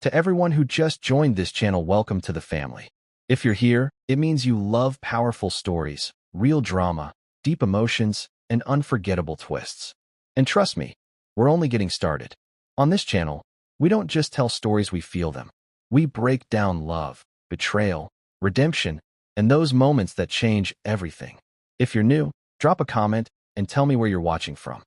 To everyone who just joined this channel, welcome to the family. If you're here, it means you love powerful stories, real drama, deep emotions, and unforgettable twists. And trust me, we're only getting started. On this channel, we don't just tell stories, we feel them. We break down love, betrayal, redemption, and those moments that change everything. If you're new, drop a comment and tell me where you're watching from.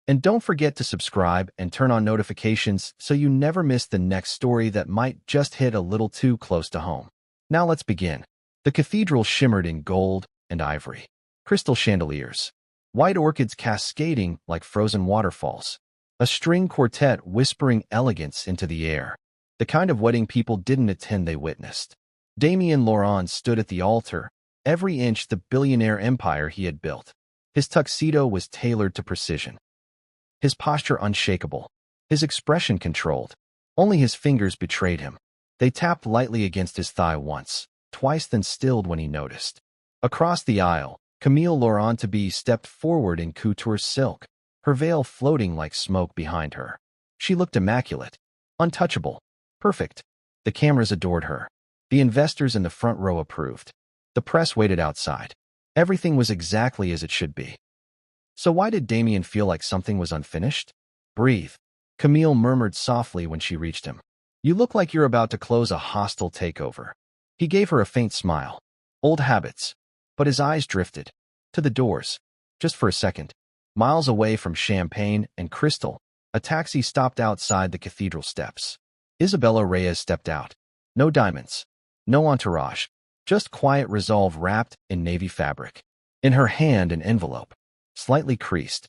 And don't forget to subscribe and turn on notifications so you never miss the next story that might just hit a little too close to home. Now let's begin. The cathedral shimmered in gold and ivory. Crystal chandeliers. White orchids cascading like frozen waterfalls. A string quartet whispering elegance into the air. The kind of wedding people didn't attend, they witnessed. Damien Laurent stood at the altar, every inch the billionaire empire he had built. His tuxedo was tailored to precision. His posture unshakable. His expression controlled. Only his fingers betrayed him. They tapped lightly against his thigh once, twice, then stilled when he noticed. Across the aisle, Camille Laurent-to-be stepped forward in couture silk, her veil floating like smoke behind her. She looked immaculate, untouchable, perfect. The cameras adored her. The investors in the front row approved. The press waited outside. Everything was exactly as it should be. So why did Damien feel like something was unfinished? Breathe. Camille murmured softly when she reached him. You look like you're about to close a hostile takeover. He gave her a faint smile. Old habits. But his eyes drifted. To the doors. Just for a second. Miles away from champagne and crystal, a taxi stopped outside the cathedral steps. Isabella Reyes stepped out. No diamonds. No entourage. Just quiet resolve wrapped in navy fabric. In her hand, an envelope. Slightly creased.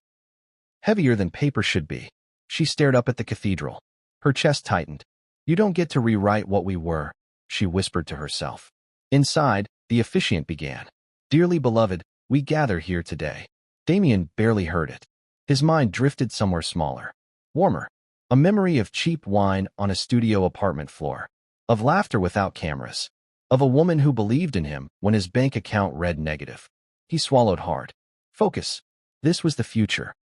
Heavier than paper should be. She stared up at the cathedral. Her chest tightened. You don't get to rewrite what we were, she whispered to herself. Inside, the officiant began. Dearly beloved, we gather here today. Damien barely heard it. His mind drifted somewhere smaller. Warmer. A memory of cheap wine on a studio apartment floor. Of laughter without cameras. Of a woman who believed in him when his bank account read negative. He swallowed hard. Focus. This was the future.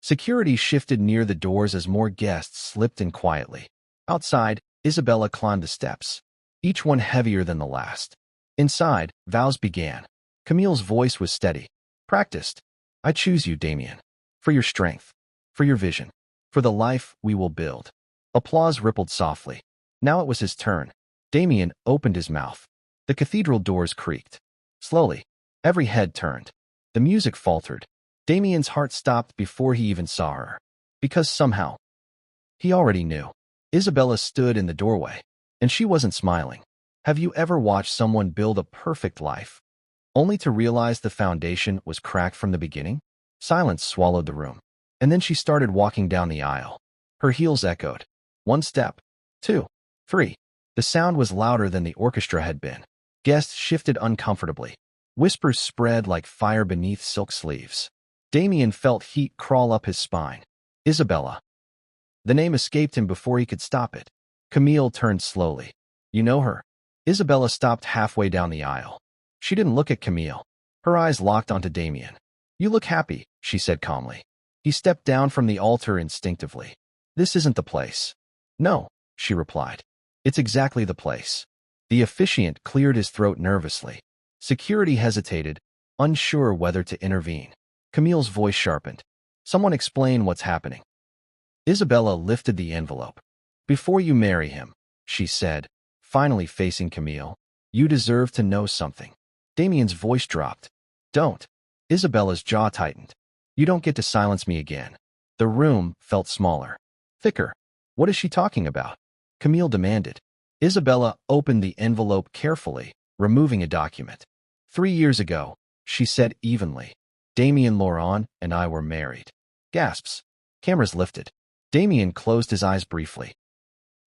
Security shifted near the doors as more guests slipped in quietly. Outside, Isabella climbed the steps, each one heavier than the last. Inside, vows began. Camille's voice was steady. Practiced. I choose you, Damien. For your strength. For your vision. For the life we will build. Applause rippled softly. Now it was his turn. Damien opened his mouth. The cathedral doors creaked. Slowly, every head turned. The music faltered. Damien's heart stopped before he even saw her. Because somehow, he already knew. Isabella stood in the doorway, and she wasn't smiling. Have you ever watched someone build a perfect life, only to realize the foundation was cracked from the beginning? Silence swallowed the room, and then she started walking down the aisle. Her heels echoed. 1 step, 2, 3. The sound was louder than the orchestra had been. Guests shifted uncomfortably. Whispers spread like fire beneath silk sleeves. Damien felt heat crawl up his spine. Isabella. The name escaped him before he could stop it. Camille turned slowly. You know her? Isabella stopped halfway down the aisle. She didn't look at Camille. Her eyes locked onto Damien. You look happy, she said calmly. He stepped down from the altar instinctively. This isn't the place. No, she replied. It's exactly the place. The officiant cleared his throat nervously. Security hesitated, unsure whether to intervene. Camille's voice sharpened. Someone explain what's happening. Isabella lifted the envelope. Before you marry him, she said, finally facing Camille, you deserve to know something. Damien's voice dropped. Don't. Isabella's jaw tightened. You don't get to silence me again. The room felt smaller. Thicker. What is she talking about? Camille demanded. Isabella opened the envelope carefully, removing a document. 3 years ago, she said evenly. Damien Laurent and I were married. Gasps. Cameras lifted. Damien closed his eyes briefly.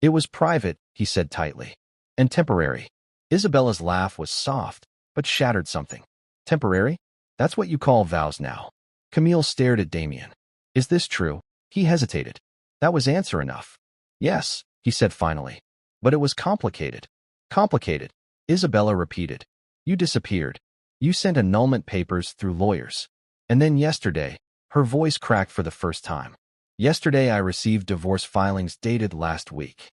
It was private, he said tightly. And temporary. Isabella's laugh was soft, but shattered something. Temporary? That's what you call vows now. Camille stared at Damien. Is this true? He hesitated. That was answer enough. Yes, he said finally. But it was complicated. Complicated. Isabella repeated. You disappeared. You sent annulment papers through lawyers. And then yesterday, her voice cracked for the first time. Yesterday I received divorce filings dated last week.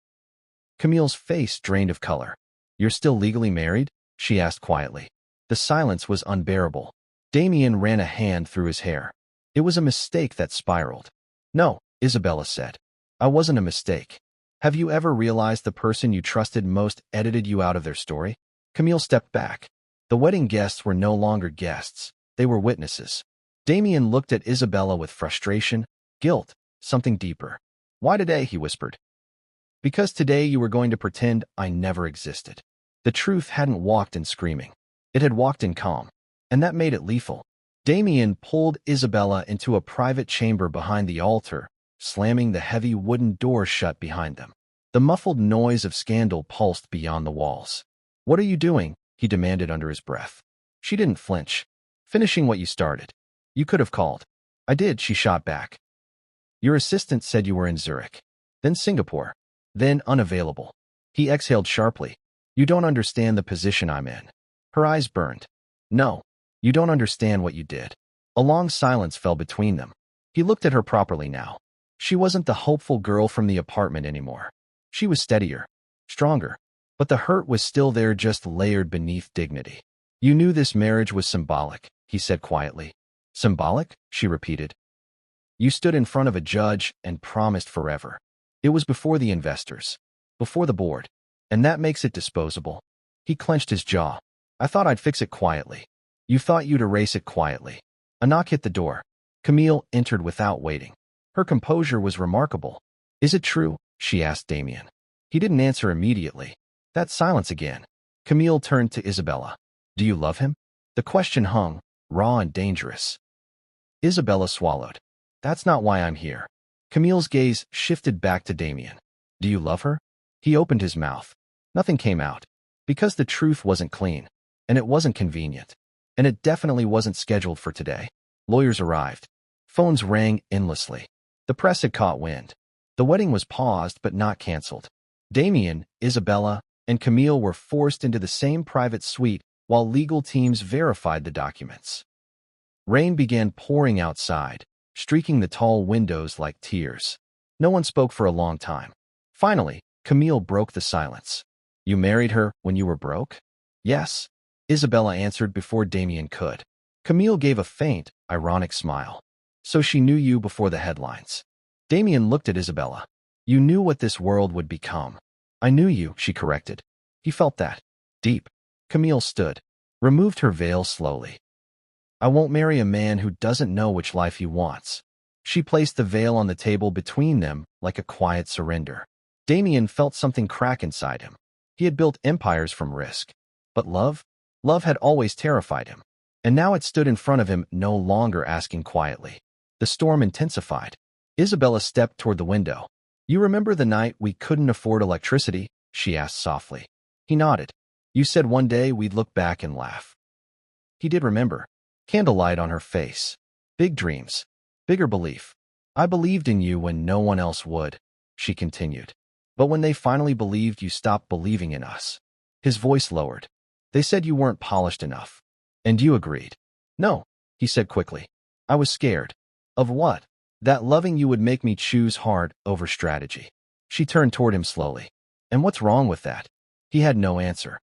Camille's face drained of color. You're still legally married? She asked quietly. The silence was unbearable. Damien ran a hand through his hair. It was a mistake that spiraled. No, Isabella said. I wasn't a mistake. Have you ever realized the person you trusted most edited you out of their story? Camille stepped back. The wedding guests were no longer guests. They were witnesses. Damien looked at Isabella with frustration, guilt, something deeper. Why today? He whispered. Because today you were going to pretend I never existed. The truth hadn't walked in screaming. It had walked in calm. And that made it lethal. Damien pulled Isabella into a private chamber behind the altar, slamming the heavy wooden door shut behind them. The muffled noise of scandal pulsed beyond the walls. What are you doing? He demanded under his breath. She didn't flinch. Finishing what you started. You could have called. I did, she shot back. Your assistant said you were in Zurich. Then Singapore. Then unavailable. He exhaled sharply. You don't understand the position I'm in. Her eyes burned. No, you don't understand what you did. A long silence fell between them. He looked at her properly now. She wasn't the hopeful girl from the apartment anymore. She was steadier, stronger, but the hurt was still there, just layered beneath dignity. You knew this marriage was symbolic, he said quietly. Symbolic? She repeated. You stood in front of a judge and promised forever. It was before the investors, before the board, and that makes it disposable. He clenched his jaw. I thought I'd fix it quietly. You thought you'd erase it quietly. A knock hit the door. Camille entered without waiting. Her composure was remarkable. Is it true? She asked Damien. He didn't answer immediately. That silence again. Camille turned to Isabella. Do you love him? The question hung, raw and dangerous. Isabella swallowed. That's not why I'm here. Camille's gaze shifted back to Damien. Do you love her? He opened his mouth. Nothing came out. Because the truth wasn't clean. And it wasn't convenient. And it definitely wasn't scheduled for today. Lawyers arrived. Phones rang endlessly. The press had caught wind. The wedding was paused but not canceled. Damien, Isabella, and Camille were forced into the same private suite while legal teams verified the documents. Rain began pouring outside, streaking the tall windows like tears. No one spoke for a long time. Finally, Camille broke the silence. You married her when you were broke? Yes, Isabella answered before Damien could. Camille gave a faint, ironic smile. So she knew you before the headlines. Damien looked at Isabella. You knew what this world would become. I knew you, she corrected. He felt that. Deep. Camille stood, removed her veil slowly. I won't marry a man who doesn't know which life he wants. She placed the veil on the table between them like a quiet surrender. Damien felt something crack inside him. He had built empires from risk. But love? Love had always terrified him. And now it stood in front of him, no longer asking quietly. The storm intensified. Isabella stepped toward the window. You remember the night we couldn't afford electricity? She asked softly. He nodded. You said one day we'd look back and laugh. He did remember. Candlelight on her face. Big dreams. Bigger belief. I believed in you when no one else would, she continued. But when they finally believed, you stopped believing in us. His voice lowered. They said you weren't polished enough. And you agreed. No, he said quickly. I was scared. Of what? That loving you would make me choose hard over strategy. She turned toward him slowly. And what's wrong with that? He had no answer.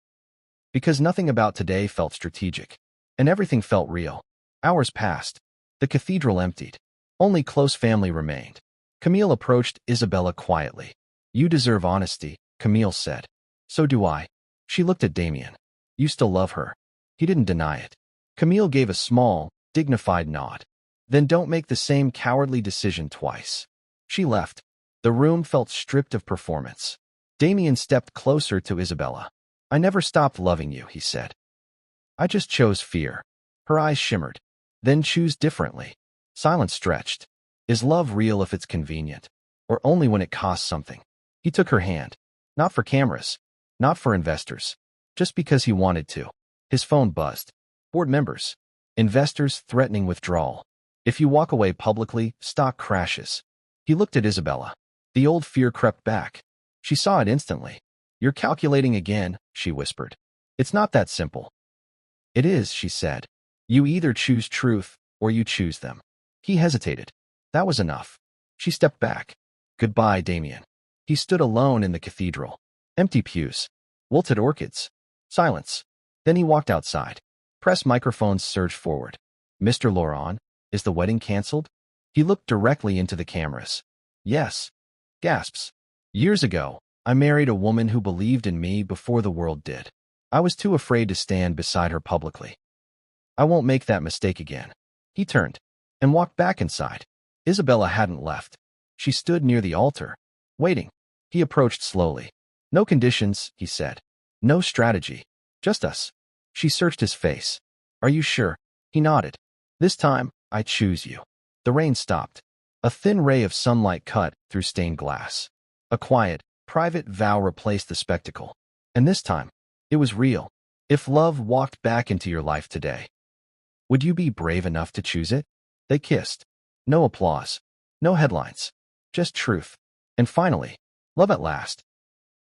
Because nothing about today felt strategic. And everything felt real. Hours passed. The cathedral emptied. Only close family remained. Camille approached Isabella quietly. You deserve honesty, Camille said. So do I. She looked at Damien. You still love her. He didn't deny it. Camille gave a small, dignified nod. Then don't make the same cowardly decision twice. She left. The room felt stripped of performance. Damien stepped closer to Isabella. I never stopped loving you, he said. I just chose fear. Her eyes shimmered. Then choose differently. Silence stretched. Is love real if it's convenient? Or only when it costs something? He took her hand. Not for cameras. Not for investors. Just because he wanted to. His phone buzzed. Board members. Investors threatening withdrawal. If you walk away publicly, stock crashes. He looked at Isabella. The old fear crept back. She saw it instantly. You're calculating again, she whispered. It's not that simple. It is, she said. You either choose truth, or you choose them. He hesitated. That was enough. She stepped back. Goodbye, Damien. He stood alone in the cathedral. Empty pews. Wilted orchids. Silence. Then he walked outside. Press microphones surged forward. Mr. Laurent, is the wedding cancelled? He looked directly into the cameras. Yes. Gasps. Years ago, I married a woman who believed in me before the world did. I was too afraid to stand beside her publicly. I won't make that mistake again. He turned and walked back inside. Isabella hadn't left. She stood near the altar, waiting. He approached slowly. No conditions, he said. No strategy. Just us. She searched his face. Are you sure? He nodded. This time, I choose you. The rain stopped. A thin ray of sunlight cut through stained glass. A quiet, private vow replaced the spectacle. And this time, it was real. If love walked back into your life today, would you be brave enough to choose it? They kissed. No applause. No headlines. Just truth. And finally, love at last.